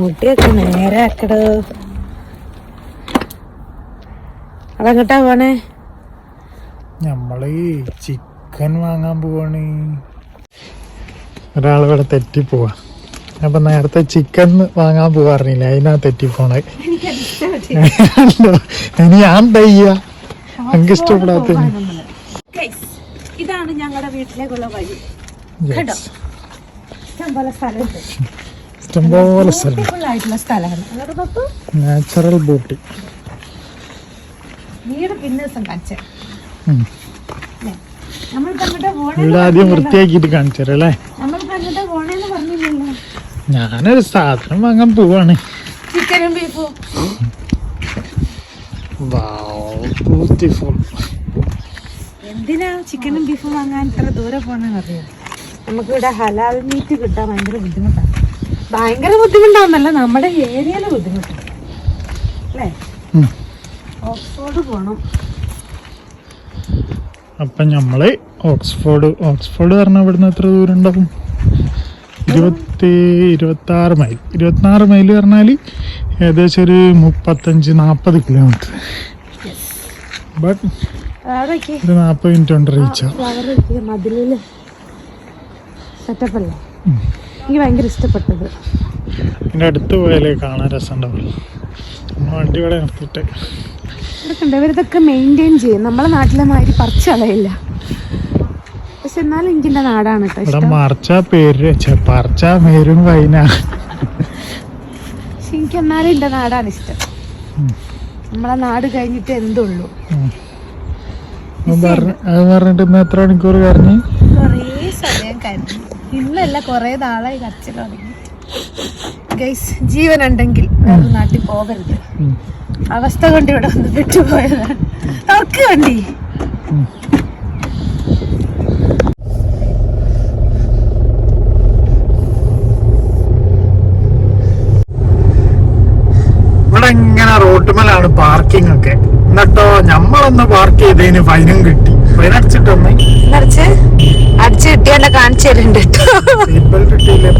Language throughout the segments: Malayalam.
മുട്ടിയൊക്കെ നേരെ ആക്കടോ. അതെങ്ങട്ടാ പോണേ? നമ്മള് ചിക്കൻ വാങ്ങാൻ പോവാണ്. ഒരാളിവിടെ തെറ്റിപ്പോവാ. അപ്പൊ നേരത്തെ ചിക്കൻ വാങ്ങാൻ പോവാറില്ല, അതിനാ തെറ്റിപ്പോണേ. ഇനി ഞാൻ തയ്യ എനിക്ക് ഇഷ്ടപ്പെടാത്ത. ഇതാണ് ഞങ്ങളുടെ വീട്ടിലേക്കുള്ള വഴി. ഇഷ്ടംപോലെ സ്ഥലമുണ്ട്, ഇഷ്ടംപോലെ സ്ഥലം. സ്ഥലമാണ്. Natural beauty. വീട് പിന്നെ ദിവസം കാണിച്ചേ. വീട് ആദ്യം വൃത്തിയാക്കിട്ട് കാണിച്ചല്ലേ. പറഞ്ഞില്ലല്ലോ. ഞാനൊരു സാധനം വാങ്ങാൻ പോവാണ്. ചിക്കനും ബീഫും. എന്തിനാ ചിക്കനും ബീഫും വാങ്ങാൻ ഇത്ര ദൂരെ പോണെന്ന് അറിയാം? നമുക്കിവിടെ ഹലാൽ മീറ്റ് കിട്ടാൻ ഭയങ്കര ബുദ്ധിമുട്ടാണ്. ഭയങ്കര ബുദ്ധിമുട്ടാന്നല്ല, നമ്മുടെ ഏരിയയില് ബുദ്ധിമുട്ടാണ് അല്ലേ? ഓക്സ്ഫോർഡ് പോണം. അപ്പൊ നമ്മള് ഓക്സ്ഫോർഡ് പറഞ്ഞ ഇവിടുന്ന് എത്ര ദൂരം ഉണ്ടാവും? 26 മൈൽ. 26 മൈൽ പറഞ്ഞാല് ഏകദേശം ഒരു 35-40 കിലോമീറ്റർ. ബട്ട് ഒരു 40 മിനിറ്റ് കൊണ്ട് റീച്ച് ആവും. മതിലില് സെറ്റപ്പല്ലേ, എനിക്ക് ഭയങ്കര ഇഷ്ടപ്പെട്ടത്. ഇതിന്റെ അടുത്ത് പോയാലേ കാണാൻ രസം ഉണ്ടാവുള്ളൂ. വണ്ടി ഇവിടെ നിർത്തിയിട്ട് ഇവരിതൊക്കെ മെയിൻറ്റെയിൻ ചെയ്യും. നമ്മളെ നാട്ടിലെ മാതിരി പറിച്ചു കളയില്ല. പക്ഷെ എന്നാലും എനിക്ക് എന്റെ നാടാണ് കേട്ടോ. പറിച്ച പേരും വൈന. പക്ഷെ എനിക്ക് എന്നാലും എന്റെ നാടാണ് ഇഷ്ടം. നമ്മളെ നാട് കഴിഞ്ഞിട്ട് എന്തുള്ളൂ. അത് പറഞ്ഞിട്ട് ഇന്ന് എത്ര മണിക്കൂർ കരഞ്ഞു? കൊറേ സമയം കരഞ്ഞു. ഇന്നല്ല, കൊറേ നാളായി കരച്ചിൽ തുടങ്ങി. ഗൈസ്, ജീവനുണ്ടെങ്കിൽ വേറെ നാട്ടിൽ പോകരുത്. അവസ്ഥ കൊണ്ട് ഇവിടെ വന്ന് പെട്ടുപോയതാണ്. അവർക്ക് വേണ്ടി ഇവിടെ ഇങ്ങനെ റോട്ടുമലാണ് പാർക്കിംഗ് ഒക്കെ. എന്നിട്ടോ നമ്മളൊന്ന് പാർക്ക് ചെയ്തതിന് ഫൈനും കിട്ടി. ഫൈൻ അടിച്ചിട്ടൊന്ന് അടിച്ചു കിട്ടിയാലോ കാണിച്ചു തരുന്നുണ്ട്. സീറ്റ് ബെൽറ്റ് ഇട്ടില്ലേ?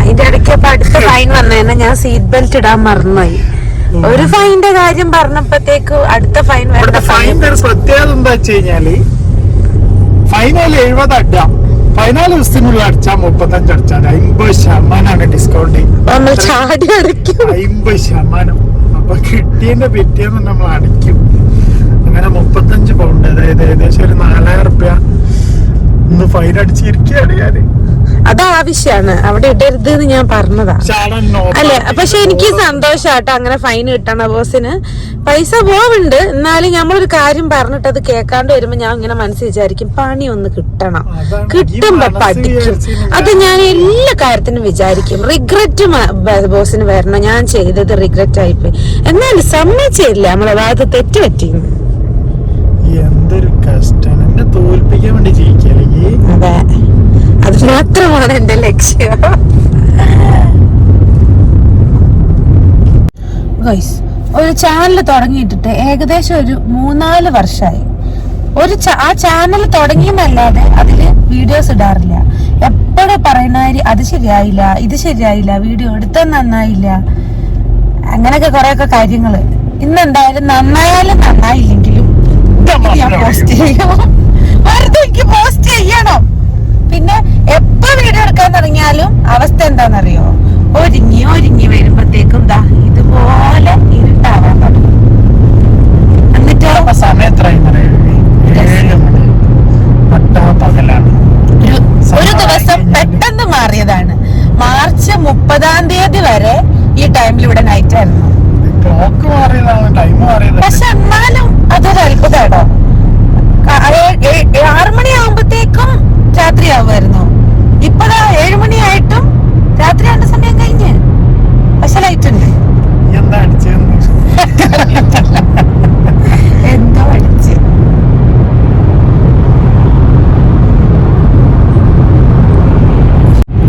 അതിന്റെ ഇടയ്ക്ക് ഇപ്പൊ അടുത്ത ഫൈൻ വന്നേനെ ഞാൻ സീറ്റ് ബെൽറ്റ് ഇടാൻ മറന്നുപോയി. ഒരു ഫൈനിന്റെ കാര്യം പറഞ്ഞപ്പോഴത്തേക്ക് അടുത്ത ഫൈൻ വേണ്ട. ഫൈനിന്റെ ഒരു പ്രത്യേകത എന്താ വെച്ച് കഴിഞ്ഞാല് ഫൈനൽ 70 അടിക്കാം. 14 ദിവസത്തിനുള്ളിൽ അടിച്ചാൽ 35 അടിച്ചാൽ 50% ഡിസ്കൗണ്ട്. 50%. അപ്പൊ കിട്ടിയതിന്റെ പിറ്റേന്ന് നമ്മൾ അടിക്കും. അങ്ങനെ 35 പൗണ്ട്, അതായത് ഏകദേശം ഒരു 4000 റുപ്യ ഇന്ന് ഫൈൻ അടിച്ചിരിക്കുകയാണ് ഞാന്. അത് ആവശ്യമാണ്, അവിടെ ഇടരുത് എന്ന് ഞാൻ പറഞ്ഞതാ അല്ലെ. പക്ഷെ എനിക്ക് സന്തോഷാട്ടോ അങ്ങനെ ഫൈൻ കിട്ടണ. ബോസിന് പൈസ പോവുണ്ട്, എന്നാലും നമ്മളൊരു കാര്യം പറഞ്ഞിട്ട് അത് കേൾക്കാണ്ട് വരുമ്പോ ഞാൻ ഇങ്ങനെ മനസ്സിൽ വിചാരിക്കും പണി ഒന്ന് കിട്ടണം, കിട്ടുമ്പോ പഠിക്കും. അത് ഞാൻ എല്ലാ കാര്യത്തിനും വിചാരിക്കും. റിഗ്രറ്റ് ബോസിന് വരണം, ഞാൻ ചെയ്തത് റിഗ്രറ്റ് ആയിപ്പോയി, എന്നാലും സമ്മതിച്ചില്ല നമ്മളെ ഭാഗത്ത് തെറ്റ് പറ്റിയെന്ന്. എന്തൊരു കഷ്ടം, എന്നെ തോൽപ്പിക്കാൻ വേണ്ടി ജയിക്കല്ലേ. അതെ, അത് മാത്രമാണ് എന്റെ ലക്ഷ്യം. ഒരു ചാനൽ തുടങ്ങിയിട്ടിട്ട് ഏകദേശം ഒരു 3-4 വർഷമായി. ആ ചാനൽ തുടങ്ങിയെന്നല്ലാതെ അതില് വീഡിയോസ് ഇടാറില്ല. എപ്പോഴും പറയുന്നവര് അത് ശരിയായില്ല, ഇത് ശരിയായില്ല, വീഡിയോ എടുത്താൽ നന്നായില്ല, അങ്ങനെയൊക്കെ കൊറേയൊക്കെ കാര്യങ്ങള്. ഇന്നെന്തായാലും നന്നായാലും നന്നായില്ലെങ്കിലും ഞാൻ പോസ്റ്റ് ചെയ്യും. വെറുതെ എനിക്ക് പോസ്റ്റ് ചെയ്യണം. പിന്നെ എപ്പോ വീഡിയോ എടുക്കാൻ തുടങ്ങിയാലും അവസ്ഥ എന്താണെന്നറിയോ? ഒരുങ്ങി വരുമ്പത്തേക്കും ദാ ഇതുപോലെ ഇരുട്ടാവാൻ തുടങ്ങും. എന്നിട്ടോ ഒരു ദിവസം പെട്ടെന്ന് മാറിയതാണ്. മാർച്ച് 30-ാം തീയതി വരെ ഈ ടൈമിൽ ഇവിടെ നൈറ്റ് ആയിരുന്നു. പക്ഷെ എന്നാലും അതൊരു അത്ഭുതമാണോ. 6 മണിയാകുമ്പത്തേക്കും രാത്രിയാവുമായിരുന്നു. ഇപ്പതാ 7 മണിയായിട്ടും രാത്രിയാണ്ട സമയം കഴിഞ്ഞ്, പക്ഷെ ലൈറ്റ് ഉണ്ട്. എന്തോ അടിച്ച്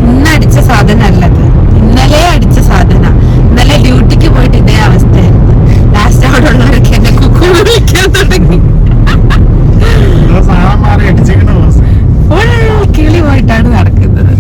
ഇന്നടിച്ച സാധനം അല്ലത്, ഇന്നലെ അടിച്ച സാധന. ഇന്നലെ ഡ്യൂട്ടിക്ക് പോയിട്ട് ഇതേ അവസ്ഥയായിരുന്നു. ലാസ്റ്റ് അവിടെ ഉള്ളവരൊക്കെ എന്നെ കുക്കു വിളിക്കാൻ തുടങ്ങി. ഫുൾ കിളി പോയിട്ടാണ് നടക്കുന്നത്.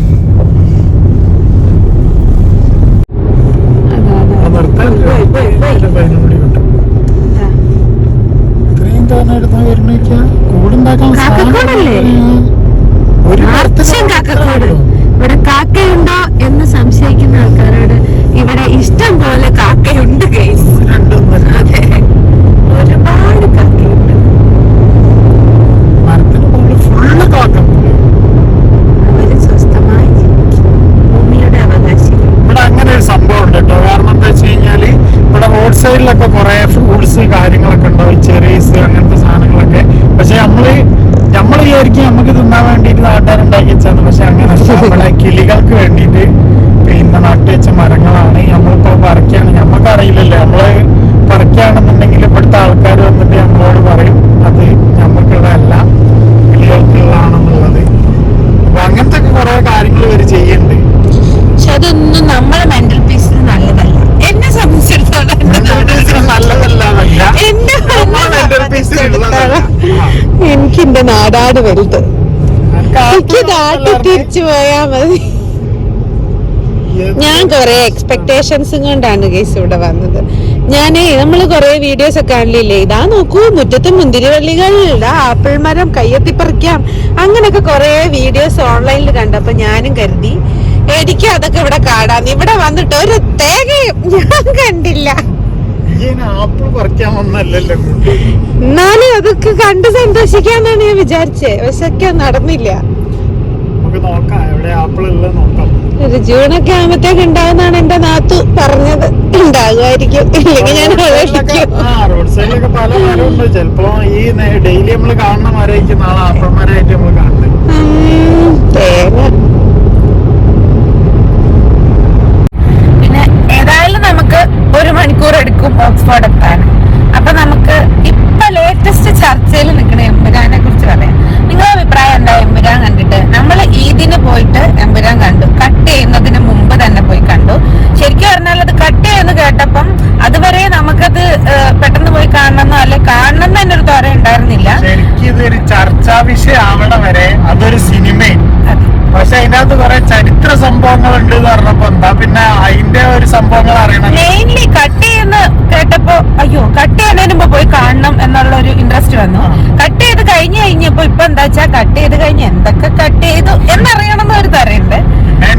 കാക്കയുണ്ടോ എന്ന് സംശയിക്കുന്ന ആൾക്കാരോട് ഇവിടെ ഇഷ്ടം പോലെ കാക്കയുണ്ട് ഗൈസ്. അതെ, ഒരുപാട് കാക്കയുണ്ട്. അവര് സ്വസ്ഥമായി ജീവിക്കും, ഭൂമിയുടെ അവകാശികൾ. ഇവിടെ അങ്ങനെ ഒരു സംഭവം ഉണ്ട് കേട്ടോ. കാരണം എന്താ വെച്ച് കഴിഞ്ഞാല് ഇവിടെ റോഡ് സൈഡിലൊക്കെ കുറെ ഫ്രൂട്ട്സ് കാര്യങ്ങളൊക്കെ ഉണ്ടാവും, ചെറീസ് അങ്ങനത്തെ സാധനങ്ങളൊക്കെ. പക്ഷെ നമ്മള് വിചാരിക്കും നമുക്ക് തിന്നാൻ വേണ്ടിട്ട് നാട്ടുകാരുണ്ടാക്കി വെച്ചാണ്. പക്ഷെ അങ്ങനെ നമ്മളെ കിളികൾക്ക് വേണ്ടിയിട്ട് പിന്നെ നട്ടു വെച്ച മരങ്ങളാണ്. നമ്മളിപ്പോ പറിക്കാണ്, നമ്മക്കറിയില്ലല്ലോ. നമ്മള് പറിക്കുകയാണെന്നുണ്ടെങ്കിൽ ഇവിടുത്തെ ആൾക്കാർ വന്നിട്ട് നമ്മളോട് പറയും അത് നമുക്കുള്ളതല്ല, കിളികൾക്കുള്ളതാണെന്നുള്ളത്. അപ്പൊ അങ്ങനത്തെ ഒക്കെ കുറെ കാര്യങ്ങൾ ഇവര് ചെയ്യുന്നുണ്ട്. പക്ഷെ അതൊന്നും നമ്മളെ മെന്റൽ പീസിന് നല്ലതല്ല. എന്നെ സംബന്ധിച്ചിടത്തോളം നല്ലതല്ല, എനിക്ക് എന്റെ നാടാട് വലുത്. എനിക്ക് നാട്ടിൽ തിരിച്ചു പോയാ മതി. ഞാൻ കൊറേ എക്സ്പെക്ടേഷൻസും കൊണ്ടാണ് കേസ് ഇവിടെ വന്നത്. നമ്മള് കൊറേ വീഡിയോസ് ഒക്കെ കാണില്ലേ, ഇതാ നോക്കൂ മുറ്റത്ത് മുന്തിരിവള്ളികൾ, ഇതാ ആപ്പിൾ മരം കയ്യെത്തിപ്പറിക്കാം, അങ്ങനെയൊക്കെ കൊറേ വീഡിയോസ് ഓൺലൈനിൽ കണ്ടപ്പോ ഞാനും കരുതി എനിക്ക് അതൊക്കെ ഇവിടെ കാണാന്ന്. ഇവിടെ വന്നിട്ട് ഒരു തേങ്ങയും ഞാൻ കണ്ടില്ല. എന്നാലും അതൊക്കെ കണ്ട് സന്തോഷിക്കാന്നാണ് ഞാൻ വിചാരിച്ചേ. പക്ഷെ ഒക്കെ നടന്നില്ല. ഒരു ജൂണൊക്കെ ആകുമ്പത്തേക്ക് ഉണ്ടാവുന്നാണ് എന്റെ നാത്തു പറഞ്ഞത്. ഉണ്ടാകുമായിരിക്കും, ഇല്ലെങ്കിൽ ഞാൻ റോഡ് സൈഡിലൊക്കെ പല മരമുണ്ട്. ചിലപ്പോ ഈ ഡെയിലി നമ്മള് കാണുന്ന മരമായിരിക്കും നാളെ ആപ്പിൾ മരമായിട്ട് നമ്മൾ കാണുന്നത്. തേങ്ങ പിന്നെ ഏതായാലും നമുക്ക് 1 മണിക്കൂർ എടുക്കും ഓക്സ്ഫോർഡ് എത്താൻ. അപ്പൊ നമുക്ക് ഇപ്പൊ ലേറ്റസ്റ്റ് ചർച്ചയിൽ നിൽക്കുന്ന എമ്പുരാനെ കുറിച്ച് പറയാം. നിങ്ങളുടെ അഭിപ്രായം എന്താ എമ്പുരാൻ കണ്ടിട്ട്? നമ്മൾ ഈദിന് പോയിട്ട് എമ്പുരാൻ കണ്ടു, കട്ട് ചെയ്യുന്നതിന് മുമ്പ് തന്നെ പോയി കണ്ടു. ശരിക്കും പറഞ്ഞാൽ അത് കട്ട് ചെയ്യുന്ന കേട്ടപ്പം അതുവരെ നമുക്കത് പെട്ടെന്ന് പോയി കാണണമെന്നോ അല്ലെ കാണണം തന്നെ ഒരു ത്വര ഉണ്ടായിരുന്നില്ല. ശരിക്കും ഇതൊരു ചർച്ചാ വിഷയമാവണ വരെ അതൊരു സിനിമയും. പക്ഷെ അതിനകത്ത് കുറെ ചരിത്ര സംഭവങ്ങൾ ഉണ്ട് എന്ന് പറഞ്ഞപ്പോ എന്താ പിന്നെ അതിന്റെ ഒരു സംഭവങ്ങൾ അറിയണം. മെയിൻലി കട്ട് ചെയ്യുന്ന കേട്ടപ്പോ അയ്യോ കട്ട് ചെയ്യുന്നതിന് മുമ്പ് പോയി കാണണം എന്നുള്ള ഒരു ഇൻട്രസ്റ്റ് വന്നു. കട്ട് ചെയ്ത് കഴിഞ്ഞപ്പോ ഇപ്പൊ എന്താ വെച്ചാ കട്ട് ചെയ്ത് കഴിഞ്ഞ് എന്തൊക്കെ കട്ട് ചെയ്തു എന്നറിയണം എന്നൊരു തരയുണ്ട്.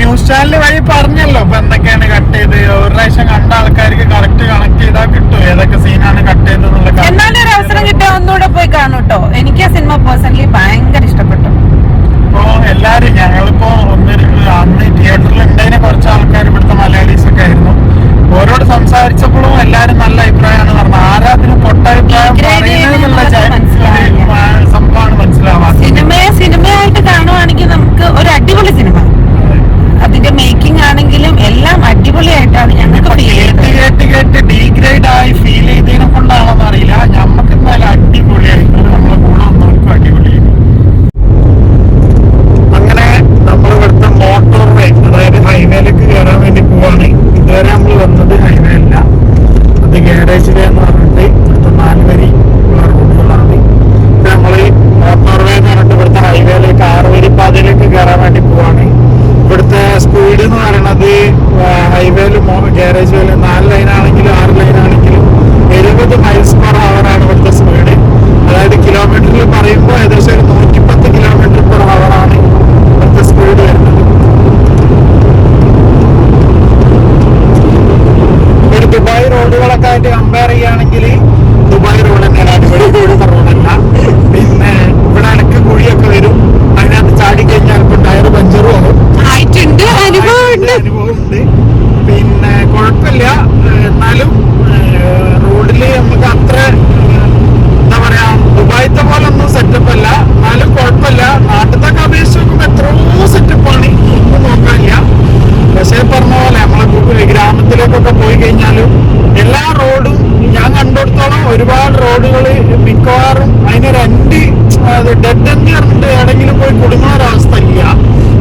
ന്യൂസ് ചാനൽ വഴി പറഞ്ഞല്ലോ ഇപ്പൊ എന്തൊക്കെയാണ് കട്ട് ചെയ്ത്. ഒരു പ്രാവശ്യം കണ്ട ആൾക്കാർക്ക് കറക്റ്റ് കണക്ട് ചെയ്താൽ കിട്ടും ഏതൊക്കെ സീനാണ് കട്ട് ചെയ്തെന്നുള്ള. എന്നാലും ഒരു അവസരം കിട്ടിയ ഒന്നുകൂടെ പോയി കാണും കേട്ടോ. എനിക്ക് ആ സിനിമ പേഴ്സണലി ഭയങ്കര ഇഷ്ടപ്പെട്ടു. ഇപ്പൊ എല്ലാരും ഞങ്ങളിപ്പോ അന്ന് തിയേറ്ററിൽ ഉണ്ടായിരുന്ന കുറച്ച് ആൾക്കാർ ഇവിടുത്തെ മലയാളീസ് ഒക്കെ ആയിരുന്നു. ഓരോട് സംസാരിച്ചപ്പോഴും എല്ലാരും നല്ല അഭിപ്രായമാണ് പറഞ്ഞത്. ആരാതിന് പൊട്ടഭിപ്രായം പറയുന്നതെന്നുള്ള സംഭവമാണ് മനസ്സിലാവാത്തത്. സിനിമയായിട്ട് കാണുവാണെങ്കിൽ നമുക്ക് ഒരു അടിപൊളി സിനിമ, അതിന്റെ മേക്കിംഗ് ആണെങ്കിലും എല്ലാം അടിപൊളിയായിട്ടാണ് ഞങ്ങൾക്ക് കേട്ട് ഡീഗ്രേഡ് ആയി ഫീൽ ചെയ്തതിനെ കൊണ്ടാണെന്ന് അറിയില്ല. ഞമ്മക്ക് എന്തായാലും അടിപൊളിയായിട്ട് നമ്മളെ കൂടെ വന്നവർക്കും അടിപൊളിയായി. അങ്ങനെ നമ്മൾ ഇവിടുത്തെ മോട്ടോർ വേ, അതായത് ഹൈവേയിലേക്ക് കയറാൻ വേണ്ടി പോവാണ്. ഇതുവരെ നമ്മൾ വന്നത് ഹൈവേ അല്ല, അത് ഗാരേജ് വേ എന്ന് പറഞ്ഞിട്ട് ഇവിടുത്തെ 4 വരി ഉള്ള റോഡുകളാണ്. നമ്മള് മോട്ടോർ വേ എന്ന് പറഞ്ഞിട്ട് ഇവിടുത്തെ ഹൈവേയിലേക്ക് 6 വരി പാതയിലേക്ക് കയറാൻ വേണ്ടി പോവാണ്. ഇവിടുത്തെ സ്പീഡ് എന്ന് പറയുന്നത് ഹൈവേയിലും ഗാരേജ് വേയിലും 4 ലൈനാണെങ്കിലും 6 ലൈനാണെങ്കിലും 70 മൈൽസ് പെർ അവർ ആണ് ഇവിടുത്തെ സ്പീഡ്. അതായത് കിലോമീറ്ററിൽ പറയുമ്പോൾ ഏകദേശം ഒരു 110 കിലോമീറ്റർ പെർ അവർ ആണ് ഇവിടുത്തെ സ്പീഡ് വരുന്നത്. ഒരു ദുബായ് റോഡുകളൊക്കെ ആയിട്ട് കമ്പയർ ചെയ്യുകയാണെങ്കിൽ ദുബായ് റോഡ് തന്നെയാണ് അടിപൊളി. ഇവിടുത്തെ റോഡല്ല. പിന്നെ ഇവിടെ ഇടയ്ക്ക് കുഴിയൊക്കെ വരും, അതിനകത്ത് ചാടിക്കഴിഞ്ഞാൽ ഇപ്പൊ ടയർ പഞ്ചറും ആവും. അനുഭവമുണ്ട്. പിന്നെ കുഴപ്പമില്ല. എന്നാലും റോഡില് നമുക്ക് അത്ര എന്താ പറയാ ദുബായിത്തെ പോലെ ഒന്നും സെറ്റപ്പ് അല്ല. എന്നാലും കുഴപ്പമില്ല. നാട്ടിലൊക്കെ അപേക്ഷിച്ച് നോക്കുമ്പോൾ എത്രയോ സെറ്റപ്പാണ്, ഒന്നും നോക്കാനില്ല. പക്ഷേ പറഞ്ഞ പോലെ നമ്മളെ ഗ്രാമത്തിലേക്കൊക്കെ പോയി കഴിഞ്ഞാലും എല്ലാ റോഡും ഞാൻ കണ്ടിടത്തോളം ഒരുപാട് റോഡുകൾ മിക്കവാറും അതിനൊരു ഡെഡ് എൻഡ് പറഞ്ഞിട്ട് എവിടെങ്കിലും പോയി കുടുങ്ങുന്ന ഒരവസ്ഥ ഇല്ല.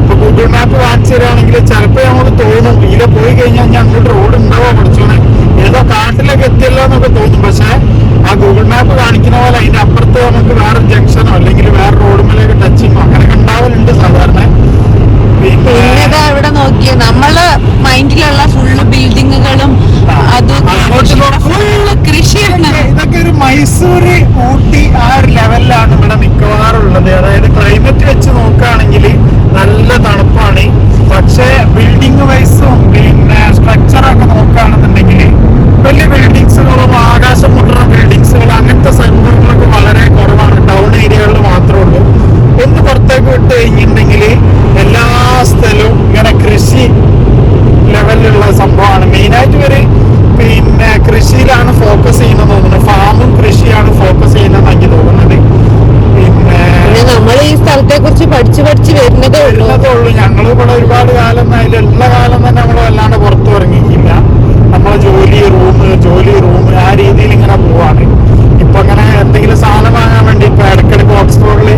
ഇപ്പൊ ഗൂഗിൾ മാപ്പ് കാണിച്ചു തരികയാണെങ്കിൽ ചിലപ്പോ നമുക്ക് തോന്നും ഇതിലെ പോയി കഴിഞ്ഞാൽ ഞാൻ അങ്ങോട്ട് റോഡ് ഉണ്ടാവോ പഠിച്ചോനെ, ഏതോ കാട്ടിലേക്ക് എത്തിയല്ലോ എന്നൊക്കെ തോന്നും. പക്ഷെ ആ ഗൂഗിൾ മാപ്പ് കാണിക്കുന്ന പോലെ അതിന്റെ അപ്പുറത്ത് നമുക്ക് വേറെ ജംഗ്ഷനോ അല്ലെങ്കിൽ വേറെ റോഡുമേലേക്ക് ടച്ചിങ്ങോ അങ്ങനെയൊക്കെ ഉണ്ടാവലുണ്ട് സാധാരണ. പിന്നെ ഇവിടെ നോക്കിയ നമ്മള് മൈൻഡിലുള്ള ഫുള്ള് ബിൽഡിങ്ങുകളും ഫുള്ള് കൃഷിയാണ്. ഇതൊക്കെ ഒരു മൈസൂര് ഊട്ടി ആ ഒരു ലെവലിലാണ് ഇവിടെ മിക്കവാറും ഉള്ളത്. അതായത് ക്ലൈമറ്റ് വെച്ച് നോക്കുകയാണെങ്കിൽ നല്ല തണുപ്പാണ്. പക്ഷെ ബിൽഡിംഗ് വൈസും പിന്നെ സ്ട്രക്ചറൊക്കെ നോക്കുകയാണെന്നുണ്ടെങ്കിൽ വലിയ ബിൽഡിങ്സുകളും ആകാശം മുട്ടുന്ന ബിൽഡിങ്സുകൾ അങ്ങനത്തെ സംഭവങ്ങളൊക്കെ വളരെ കുറവാണ്. ടൗൺ ഏരിയകളിൽ മാത്രമേ ഉള്ളൂ. ഒന്ന് പുറത്തേക്ക് വിട്ട് കഴിഞ്ഞിട്ടുണ്ടെങ്കിൽ എല്ലാ സ്ഥലവും ഇങ്ങനെ കൃഷി ലെവലിലുള്ള സംഭവമാണ്. മെയിനായിട്ട് ഇവര് പിന്നെ കൃഷിയിലാണ് ഫോക്കസ് ചെയ്യുന്നത് തോന്നുന്നത്. ഫാമും കൃഷിയാണ് ഫോക്കസ് ചെയ്യുന്നതെന്ന് എനിക്ക് തോന്നുന്നത്. പിന്നെ നമ്മൾ ഈ സ്ഥലത്തെ കുറിച്ച് പഠിച്ചു വരുന്നതേ ഉള്ളൂ. ഞങ്ങൾ ഇവിടെ ഒരുപാട് കാലം ഉള്ള കാലം തന്നെ നമ്മൾ വല്ലാണ്ട് പുറത്തു ഇറങ്ങിയിട്ടില്ല. നമ്മളെ ജോലി റൂം ആ രീതിയിൽ ഇങ്ങനെ പോവാണ്. ഇപ്പൊ അങ്ങനെ എന്തെങ്കിലും സാധനം വാങ്ങാൻ വേണ്ടി ഇപ്പൊ ഇടയ്ക്കിടയ്ക്ക് ഓക്സ്ഫോർഡിൽ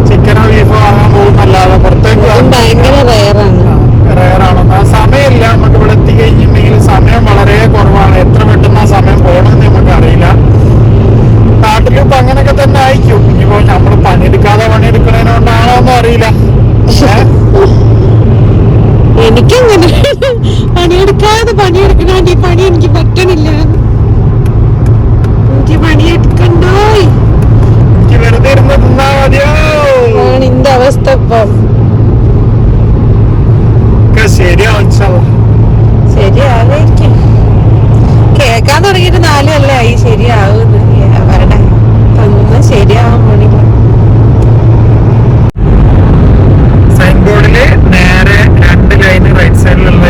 ചിക്കനോ ബീഫോ വാങ്ങാൻ പോകുന്നല്ലാതെ പുറത്തേക്ക് ഭയങ്കര റയറാണ്. ആ സമയമില്ല. നമുക്ക് ഇവിടെ എത്തിക്കഴിഞ്ഞിട്ടുണ്ടെങ്കിൽ സമയം വളരെ കുറവാണ്. എത്ര പെട്ടെന്ന് ആ സമയം പോകണമെന്ന് നമുക്ക് അറിയില്ല. നാട്ടിലിപ്പോ അങ്ങനെയൊക്കെ തന്നെ ആയിരിക്കും. ഇനിയിപ്പോ നമ്മള് പണിയെടുക്കുന്നതിനോണ്ടാണോ ഒന്നും അറിയില്ല. എനിക്കങ്ങനെ പണിയെടുക്കണ ഈ പണി എനിക്ക് പറ്റണില്ല. എനിക്ക് പണിയെടുക്കണ്ടോ? എനിക്ക് വെറുതെ ഇരുന്ന് തിന്നാ മതിയോ? നിന്റെ അവസ്ഥ ഇപ്പം ശരിയാവായിരിക്കും. കേക്കാൻ തുടങ്ങിയിട്ട് 4 കൊല്ലമായി. ശരിയാവുന്നു അവരുടെ ഒന്നും ശരിയാവാൻ പോണില്ല. സൈൻ ബോർഡില് നേരെ 2 ലൈന് റൈറ്റ് സൈഡിലുള്ള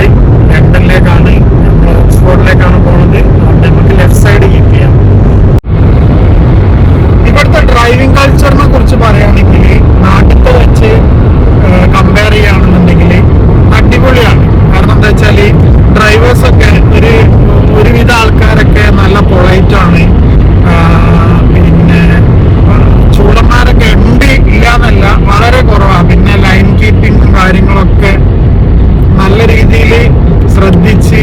2ലേക്കാണ് നമ്മൾ ഓക്സ്ഫോർഡിലേക്കാണ് പോകുന്നത്. അതുകൊണ്ട് നമുക്ക് ലെഫ്റ്റ് സൈഡ് കീപ്പ് ചെയ്യാം. ഇവിടുത്തെ ഡ്രൈവിംഗ് കൾച്ചറിനെ കുറിച്ച് പറയുകയാണെങ്കിൽ നാട്ടിലത്തെ വെച്ച് കമ്പയർ ചെയ്യുകയാണെന്നുണ്ടെങ്കിൽ അടിപൊളിയാണ്. കാരണം എന്താ വെച്ചാല് ഡ്രൈവേഴ്സൊക്കെ ഒരുവിധ ആൾക്കാരൊക്കെ നല്ല പൊളൈറ്റാണ്. പിന്നെ ചൂടന്മാരൊക്കെ ഉണ്ട്, ഇല്ലാന്നല്ല, വളരെ കുറവാണ്. പിന്നെ ലൈൻ കീപ്പിങ്ങും കാര്യങ്ങളൊക്കെ നല്ല രീതിയിൽ ശ്രദ്ധിച്ച്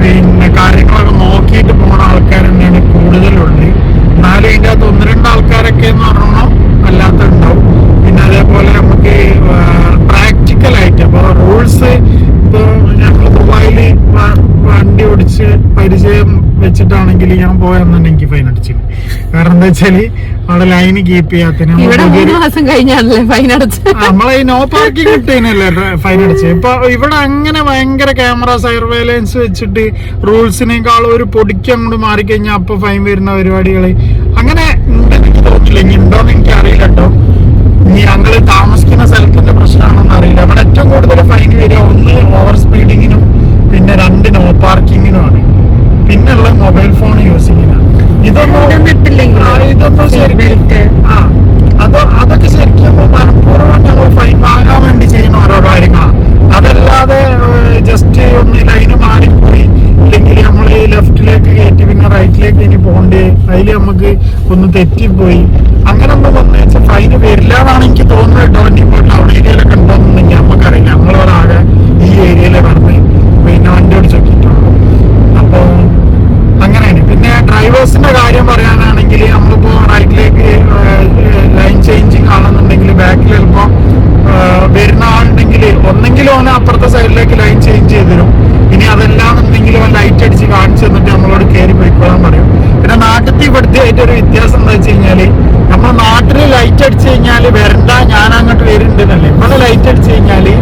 പിന്നെ കാര്യങ്ങളൊക്കെ നോക്കിയിട്ട് പോകുന്ന ആൾക്കാർ തന്നെയാണ് കൂടുതലുള്ളത്. എന്നാലും ഇതിൻ്റെ അകത്ത് 1-2 ആൾക്കാരൊക്കെ എന്ന് പറഞ്ഞാൽ അല്ലാത്തുണ്ടാവും. പിന്നെ അതേപോലെ നമുക്ക് പ്രാക്ടിക്കലായിട്ട് അപ്പോൾ റൂൾസ് ഇപ്പോൾ ഞങ്ങൾ ദുബായിൽ വണ്ടി ഓടിച്ച് പരിചയം വെച്ചിട്ടാണെങ്കിൽ ഞാൻ പോയെന്നുണ്ടെങ്കിൽ എനിക്ക് ഫൈൻ അടിച്ചില്ല. കാരണം എന്താ വെച്ചാല് അവിടെ ലൈന് കീപ്പ് ചെയ്യാത്തതിന് നമ്മളെ ഈ നോ പാർക്കിംഗ് കിട്ടിയതിനല്ലേ ഫൈൻ അടിച്ചത്. ഇപ്പൊ ഇവിടെ അങ്ങനെ ഭയങ്കര ക്യാമറ സർവൈലൻസ് വെച്ചിട്ട് റൂൾസിനേക്കാളും ഒരു പൊടിക്ക് അങ്ങോട്ട് മാറിക്കഴിഞ്ഞാൽ അപ്പൊ ഫൈൻ വരുന്ന പരിപാടികള് അങ്ങനെ ഉണ്ടെന്ന് എനിക്ക് തോന്നില്ല. ഇനി ഉണ്ടോന്ന് എനിക്ക് അറിയില്ല കേട്ടോ. ഇനി ഞങ്ങള് താമസിക്കുന്ന സ്ഥലത്തിന്റെ പ്രശ്നമാണെന്ന് അറിയില്ല. അവിടെ ഏറ്റവും കൂടുതൽ ഫൈൻ വരിക 1 ഓവർ സ്പീഡിങ്ങിനും പിന്നെ 2 നോ പാർക്കിങ്ങിനുമാണ്. പിന്നെ ഉള്ള മൊബൈൽ ഫോൺ യൂസിങ്ങിനാണ്. ഇതൊന്നും ശരിക്കും അതൊക്കെ ശരിക്കും മനഃപൂർവ്വം ഞങ്ങൾ ഫൈൻ വാങ്ങാൻ വേണ്ടി ചെയ്യുന്ന ഓരോ കാര്യങ്ങളാണ്. അതല്ലാതെ ജസ്റ്റ് ഒന്ന് ലൈന് മാറിപ്പോയി ഇല്ലെങ്കിൽ നമ്മൾ ഈ ലെഫ്റ്റിലേക്ക് കയറ്റി പിന്നെ റൈറ്റിലേക്ക് ഇനി പോകണ്ടേ അതിൽ നമുക്ക് ഒന്ന് തെറ്റിപ്പോയി അങ്ങനെ ഒന്നും വന്നു വെച്ചാൽ ഫൈന് വരില്ല എന്നാണ് എനിക്ക് തോന്നുന്നത് കേട്ടോ. ഇനിയിപ്പോൾ ടൗൺ ഏരിയയിലൊക്കെ ഉണ്ടോന്നുണ്ടെങ്കിൽ നമുക്കറിയില്ല. നമ്മളൊരാകെ ഈ ഏരിയയിലെ പറഞ്ഞ് പിന്നെ വണ്ടി ഓടിച്ചോക്കിയിട്ടുള്ളൂ. അപ്പോൾ അങ്ങനെയാണ്. പിന്നെ ഡ്രൈവേഴ്സിന്റെ കാര്യം പറയാനാണെങ്കിൽ നമ്മളിപ്പോ റൈറ്റിലേക്ക് ലൈൻ ചേഞ്ചിങ് ആണെന്നുണ്ടെങ്കിൽ ബാക്കിൽ ചിലപ്പോൾ വരുന്ന ആളുണ്ടെങ്കിൽ ഒന്നെങ്കിലും ഓനെ അപ്പുറത്തെ സൈഡിലേക്ക് ലൈൻ ചേഞ്ച് ചെയ്ത് തരും. ഇനി അതല്ലാന്നുണ്ടെങ്കിൽ ഓൻ ലൈറ്റ് അടിച്ച് കാണിച്ചു തന്നിട്ട് നമ്മളോട് കയറി പോയിക്കോളാൻ പറയും. പിന്നെ നാട്ടിൽ ഇവിടുത്തെ ആയിട്ട് ഒരു വ്യത്യാസം എന്താ വെച്ച് കഴിഞ്ഞാല് നമ്മൾ നാട്ടിൽ ലൈറ്റ് അടിച്ചു കഴിഞ്ഞാല് വരണ്ട ഞാൻ അങ്ങോട്ട് വരുന്നുണ്ടെന്നല്ലേ. ഇവിടെ ലൈറ്റ് അടിച്ചു കഴിഞ്ഞാല്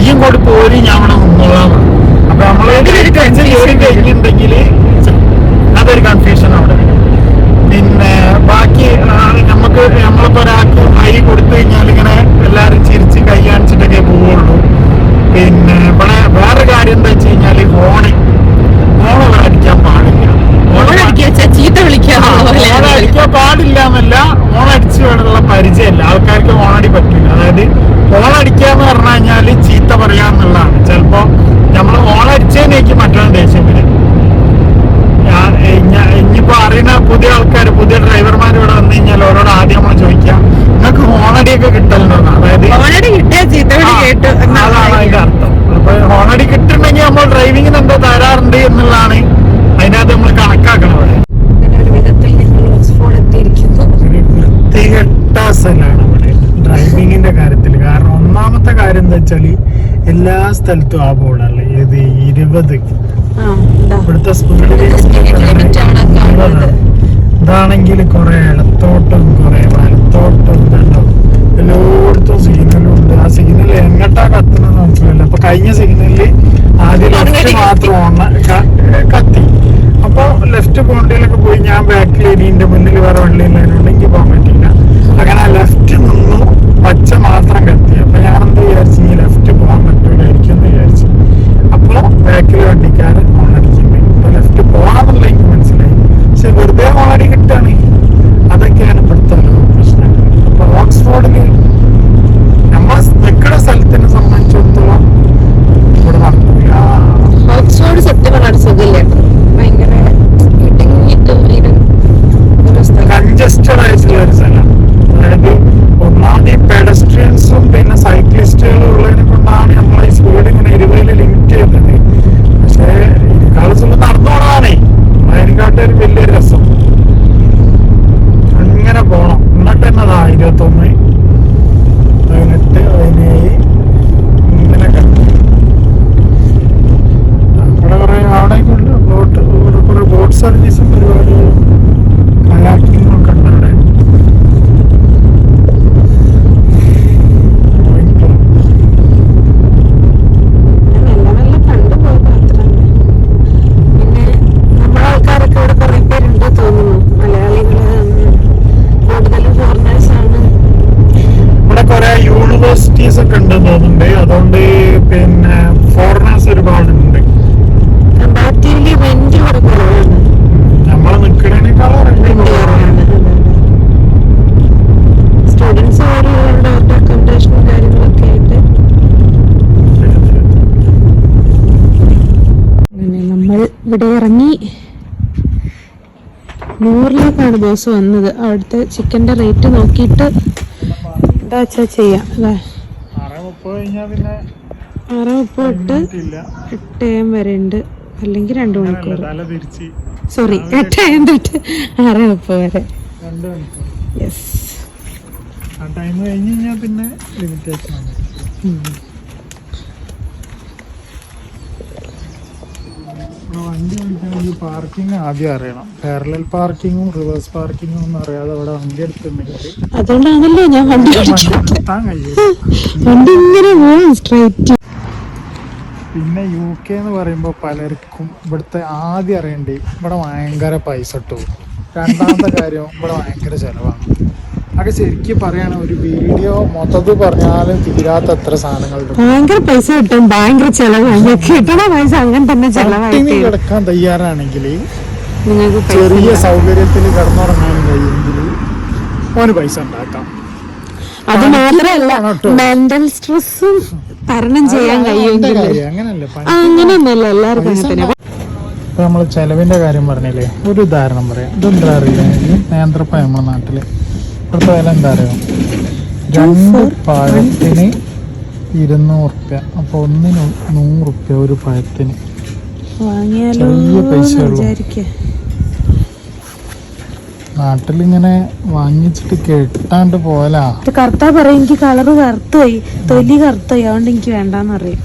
ഈ ഇങ്ങോട്ട് പോരി ഞാൻ അവിടെ നിന്നോളാൻ പറയും. അപ്പൊ നമ്മള് കയറി കഴിഞ്ഞിട്ടുണ്ടെങ്കിൽ അതൊരു കൺഫ്യൂഷൻ അവിടെ. പിന്നെ ബാക്കി നമുക്ക് നമ്മളിപ്പോ ഒരാൾക്ക് കൈ കൊടുത്തു കഴിഞ്ഞാൽ ഇങ്ങനെ എല്ലാരും ചിരിച്ച് കൈ കാണിച്ചിട്ടൊക്കെ പോവുള്ളൂ. പിന്നെ ഇവിടെ വേറെ കാര്യം എന്താ വെച്ച് കഴിഞ്ഞാല് ഹോൺ അടിക്കാൻ പാടില്ല. അടിക്കാൻ പാടില്ല എന്നല്ല, ഓണടിച്ച് വേണമെന്നുള്ള പരിചയമില്ല ആൾക്കാർക്ക്. ഓണടി പറ്റില്ല. അതായത് ഓണടിക്കാന്ന് പറഞ്ഞു കഴിഞ്ഞാല് ചീത്ത പറയാന്നുള്ളതാണ്. ചിലപ്പോ നമ്മള് ഓണടിച്ചതിനേക്ക് മറ്റൊരു ദേഷ്യം വരും. ഇനിയിപ്പോ അറിയുന്ന പുതിയ ആൾക്കാർ പുതിയ ഡ്രൈവർമാർ ഇവിടെ വന്നു കഴിഞ്ഞാൽ അവരോട് ആദ്യം നമ്മൾ ചോദിക്കാം നിങ്ങൾക്ക് ഹോണടിയൊക്കെ കിട്ടലുണ്ടോന്ന്. അതായത് അതാണ് അതിന്റെ അർത്ഥം. അപ്പൊ ഹോണടി കിട്ടുന്നുണ്ടെങ്കിൽ നമ്മൾ ഡ്രൈവിങ്ങിന് എന്തോ തരാറുണ്ട് എന്നുള്ളതാണ് അതിനകത്ത് നമ്മൾ കണക്കാക്കണം. അവിടെ വൃത്തികെട്ട സ്ഥലമാണ് ഇവിടെ ഡ്രൈവിങ്ങിന്റെ കാര്യത്തിൽ. കാരണം ഒന്നാമത്തെ കാര്യം എന്താ വെച്ചാല് എല്ലാ സ്ഥലത്തും ആ ബോർഡല്ലേ ഏത് 20 ഇവിടുത്തെ സ്പീഡ്. ഇതാണെങ്കിൽ കുറെ ഇടത്തോട്ടും കുറെ വലത്തോട്ടും വെള്ളം എല്ലായിടത്തും സിഗ്നലും ഉണ്ട്. കത്തുന്നുണ്ട്. ആ സിഗ്നൽ എങ്ങട്ടാ കത്തുന്നത് മനസ്സിലല്ല. അപ്പൊ കഴിഞ്ഞ സിഗ്നലില് ആദ്യം ലെഫ്റ്റ് മാത്രം കത്തി. അപ്പൊ ലെഫ്റ്റ് പോണ്ടിയിലൊക്കെ പോയി ഞാൻ ബാക്കിൽ ഇനിന്റെ മുന്നിൽ വേറെ വണ്ടിയിലുണ്ടെങ്കിൽ പോകാൻ പറ്റില്ല. അങ്ങനെ ലെഫ്റ്റ് നിന്നു, പച്ച മാത്രം കത്തി. അപ്പൊ ഞാൻ എന്ത് വിചാരിച്ചു, ഈ ലെഫ്റ്റ് പോകാൻ പറ്റൂലായിരിക്കും എന്ന് വിചാരിച്ചു. അപ്പൊ ബാക്കിൽ വണ്ടിക്കാരൻ ഹോണടിക്കുന്നുണ്ട്. അപ്പൊ ലെഫ്റ്റ് പോകാന്നുള്ള എനിക്ക് മനസ്സിലായി. പക്ഷെ വെറുതെ ഹോണടി കിട്ടാണ്. അതൊക്കെയാണ് ഇവിടുത്തെ പ്രശ്നം. അപ്പൊ ഓക്സ്ഫോർഡില് നമ്മൾ നിൽക്കുന്ന സ്ഥലത്തിനെ സംബന്ധിച്ചിടത്തോളം ഇവിടെ നടക്കില്ല. ഓക്സ്ഫോർഡ് സത്യം പറഞ്ഞ സുഖമില്ല, ഭയങ്കര കൺജസ്റ്റഡ് ആയിട്ടുള്ള ഒരു സ്ഥലം. അതായത് ഒന്നാമത് ഈ പെഡസ്ട്രിയൻസും പിന്നെ സൈക്ലിസ്റ്റുകളും ഉള്ളതിനെ കൊണ്ടാണ് നമ്മൾ ഈ സ്പീഡ് ഇങ്ങനെ 20 ലിമിറ്റ് ചെയ്യുന്നത്. പക്ഷേ ഇതിനേക്കാളും സുഖം നടന്നോളാണേ. അതിനെക്കാട്ടൊരു വലിയൊരു രസം. അങ്ങനെ പോണം. എന്നിട്ട് എന്നതാ 21, 18, 17 ഇങ്ങനെ കണ്ടു. അവിടെ കുറെ അവിടേക്കുണ്ട് ബോട്ട്, കുറെ ബോട്ട് സർവീസും പരിപാടി കയാക്കിങ്ങും ഒക്കെ ഉണ്ട് അവിടെ. യൂണിവേഴ്സിറ്റീസ് ഒക്കെ ഉണ്ടെന്ന് തോന്നുന്നുണ്ട്. അതുകൊണ്ട് പിന്നെ ഫോറിനേഴ്സ് ഒരുപാടുണ്ട്. നമ്മള് നിൽക്കുന്നതിനേക്കാളും നമ്മൾ ഇവിടെ ഇറങ്ങി. നൂറിലേക്കാണ് ബോസ് വന്നത്. അവിടുത്തെ ചിക്കന്റെ റേറ്റ് നോക്കിയിട്ട് എന്താ വെച്ചാ ചെയ്യാം. 6:30 തൊട്ട് 8 AM വരെ ഉണ്ട്, അല്ലെങ്കിൽ 2 മണിക്കൂർ. സോറി, 8 AM തൊട്ട് 6:30 വരെ. യെസ്, ടൈം കഴിഞ്ഞ് കഴിഞ്ഞാൽ പിന്നെ ലിമിറ്റേഷൻ ആണ്. വണ്ടി ഓടിക്കണമെങ്കിൽ പാർക്കിംഗ് ആദ്യം അറിയണം. പാരലൽ പാർക്കിങ്ങും റിവേഴ്സ് പാർക്കിങ്ങും ഒന്നും അറിയാതെ അവിടെ വണ്ടി എടുത്തിട്ടുണ്ടെങ്കിൽ അതുകൊണ്ടാണല്ലോ ഞാൻ വണ്ടി നിർത്താൻ കഴിയും. വണ്ടി ഇങ്ങനെ പോകും സ്ട്രൈറ്റ്. പിന്നെ UK എന്ന് പറയുമ്പോൾ പലർക്കും ഇവിടുത്തെ ആദ്യം അറിയണ്ടേ, ഇവിടെ ഭയങ്കര പൈസ ഇട്ടു. രണ്ടാമത്തെ കാര്യം, ഇവിടെ ഭയങ്കര ചെലവാണ്. അതൊക്കെ ശരിക്കും പറയാണ്, ഒരു വീഡിയോ മൊത്തത്തിൽ പറഞ്ഞാലും തീരാത്തത്ര സാധനങ്ങളുണ്ട്. ഭയങ്കര പൈസ കിട്ടും, ഭയങ്കര ചെലവാണ്. കിട്ടണ പൈസ അങ്ങനെ തന്നെ ചെലവായിട്ട് കിടക്കാൻ തയ്യാറാണെങ്കിൽ, നിങ്ങൾക്ക് ചെറിയ സൗകര്യത്തിൽ കിടന്നുറങ്ങാനും കഴിയുമെങ്കിൽ ഓന് പൈസ ഉണ്ടാക്കാം. അത് മാത്രമല്ല, മെന്റൽ സ്ട്രെസ്സും തരണം ചെയ്യാൻ കഴിയുമെങ്കിൽ അങ്ങനെയൊന്നുമല്ല എല്ലാവർക്കും തന്നെ. ഇപ്പൊ നമ്മള് ചെലവിന്റെ കാര്യം പറഞ്ഞില്ലേ, ഒരു ഉദാഹരണം പറയാം. ഇതെന്താ അറിയില്ല, നേന്ത്രപ്പഴം നമ്മുടെ നാട്ടില് ഇവിടുത്തെ വില എന്താ അറിയാം? 2 പഴത്തിന് 200 റുപ്യ. അപ്പൊ ഒന്നിന് 100 റുപ്യ ഒരു പഴത്തിന്. ചെറിയ പൈസ നാട്ടിലിങ്ങനെ വാങ്ങിച്ചിട്ട് കെട്ടാണ്ട് പോലാ. കറുത്താ പറയും, എനിക്ക് കളറ് കറുത്തുപോയി, തൊലി കറുത്തുപോയി, അതുകൊണ്ട് എനിക്ക് വേണ്ടാന്ന് പറയും.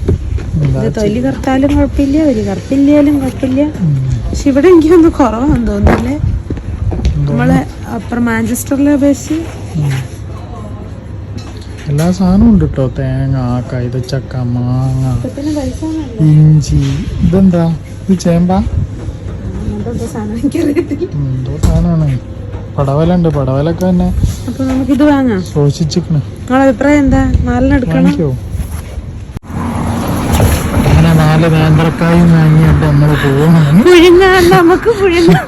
തൊലി കറുത്താലും കുഴപ്പമില്ല, ഒരു കറുപ്പില്ലാലും കുഴപ്പമില്ല. പക്ഷെ ഇവിടെ എനിക്കൊന്ന് കുറവാന്ന് തോന്നുന്നല്ലേ, നമ്മളെ അപ്പുറം മാഞ്ചസ്റ്ററിലെ അപേക്ഷിച്ച്. എല്ലാ സാധനവും ഉണ്ട് കേട്ടോ. തേങ്ങ, കൈതച്ചക്ക, മാങ്ങ, ഇഞ്ചി. ഇതെന്താ, ഇത് ചേമ്പാ? എന്തോ സാധനമാണ്. പടവലുണ്ട്, പടവലൊക്കെ തന്നെ. അപ്പൊ നമുക്കിത് വാങ്ങാം. ശോഷിച്ചിക്കണ്. നിങ്ങളെ അഭിപ്രായം എന്താ? 4 എടുക്കണോ? അങ്ങനെ 4 നേന്ത്രക്കായും വാങ്ങിയിട്ട് നമ്മള് പോകുന്നു. പുഴുങ്ങാൻ നമുക്ക് പുഴുങ്ങാം.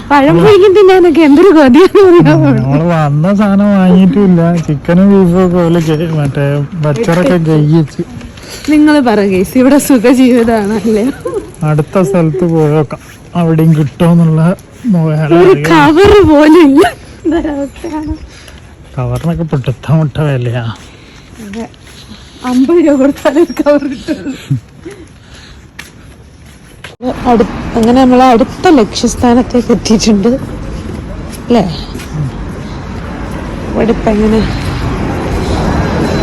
പഴം പുഴുങ്ങി തിന്നാനൊക്കെ എന്തൊരു കൊതിയാണ്. നമ്മള് വന്ന സാധനം വാങ്ങിയിട്ടില്ല. ചിക്കനും ബീഫും പോലെ മറ്റേ ബച്ചറൊക്കെ കഴിച്ച്. നിങ്ങൾ പറ ഗൈസ്, ഇവിടെ സുഖജീവിതമാണല്ലേ. അടുത്ത സ്ഥലത്ത് പോയേക്കാം, അവിടെയും കിട്ടുമെന്നുള്ള ഒരു കവറ് പോലും ഇല്ല. കവറിനൊക്കെ പൊട്ടത്ത മുട്ട വിലയാ. 50 രൂപ കൊടുത്താലേ കവർ കിട്ടുള്ളൂ. അങ്ങനെ നമ്മൾ അടുത്ത ലക്ഷ്യസ്ഥാനത്തേക്ക് എത്തിയിട്ടുണ്ട് അല്ലേ. ഇവിടെ ഇപ്പം എങ്ങനെ,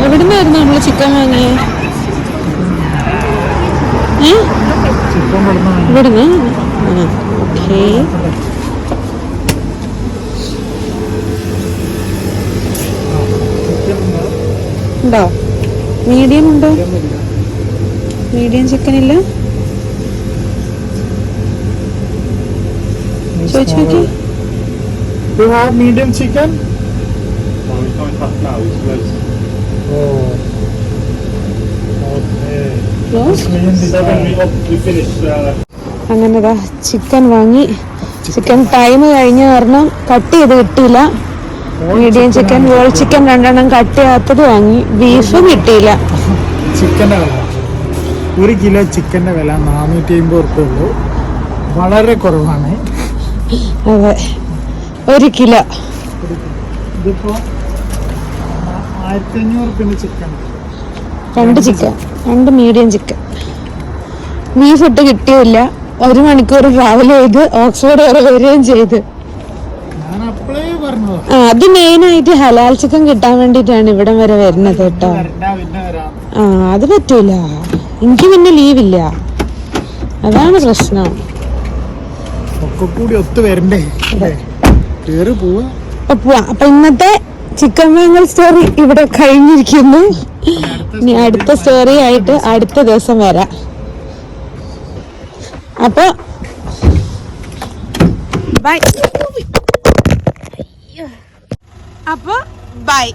എവിടുന്നായിരുന്നു നമ്മള് ചിക്കൻ വാങ്ങിയേ? ഇവിടുന്ന്. ഓക്കേ, ഉണ്ടോ? മീഡിയം ഉണ്ടോ? മീഡിയം ചിക്കൻ ഇല്ല? ചോദിച്ചു നോക്കി. You have medium chicken? No, we can't cut now, it's close. Oh. Okay. Close? We finished. അങ്ങനെതാ ചിക്കൻ വാങ്ങി. ചിക്കൻ ടൈം കഴിഞ്ഞ കാരണം കട്ട് ചെയ്ത് കിട്ടിയില്ല. Medium chicken, whole chicken 2 cut ചെയ്യാത്തത് വാങ്ങി. ബീഫും കിട്ടിയില്ല. ചിക്കൻ്റെ വില 1 കിലോ ചിക്കൻ്റെ വില 450 റുപ്യ ഉള്ളൂ. വളരെ കുറവാണ്. അതെ, 1 കിലോ. ഇതിപ്പോ 1500 റുപ്യൻ്റെ chicken. 2 chicken, 2 medium chicken. Beef ഇട്ട് കിട്ടിയില്ല. 1 മണിക്കൂർ ട്രാവൽ ചെയ്ത് ഓക്സ്ഫോർഡ് വരെ വരികയും ചെയ്ത്. ഞാൻ അപ്പളേ പറഞ്ഞതാ അത് മെയിനായിട്ട് ഹലാൽ ചിക്കൻ കിട്ടാൻ വേണ്ടിട്ടാണ് ഇവിടം വരെ വരുന്നത് കേട്ടോ. പിന്നെ വരാം. അത് പറ്റൂല, എനിക്ക് പിന്നെ ലീവില്ല, അതാണ് പ്രശ്നം. ഒക്കെ കൂടി ഒത്തു വരണ്ടേ? കേറി പോവാ. അപ്പൊ ഇന്നത്തെ ചിക്കൻ വാങ്ങൽ സ്റ്റോറി ഇവിടെ കഴിഞ്ഞിരിക്കുന്നു. ഇനി അടുത്ത സ്റ്റോറി ആയിട്ട് അടുത്ത ദിവസം വരാം. അപ്പൊ ബൈ. ബൈ.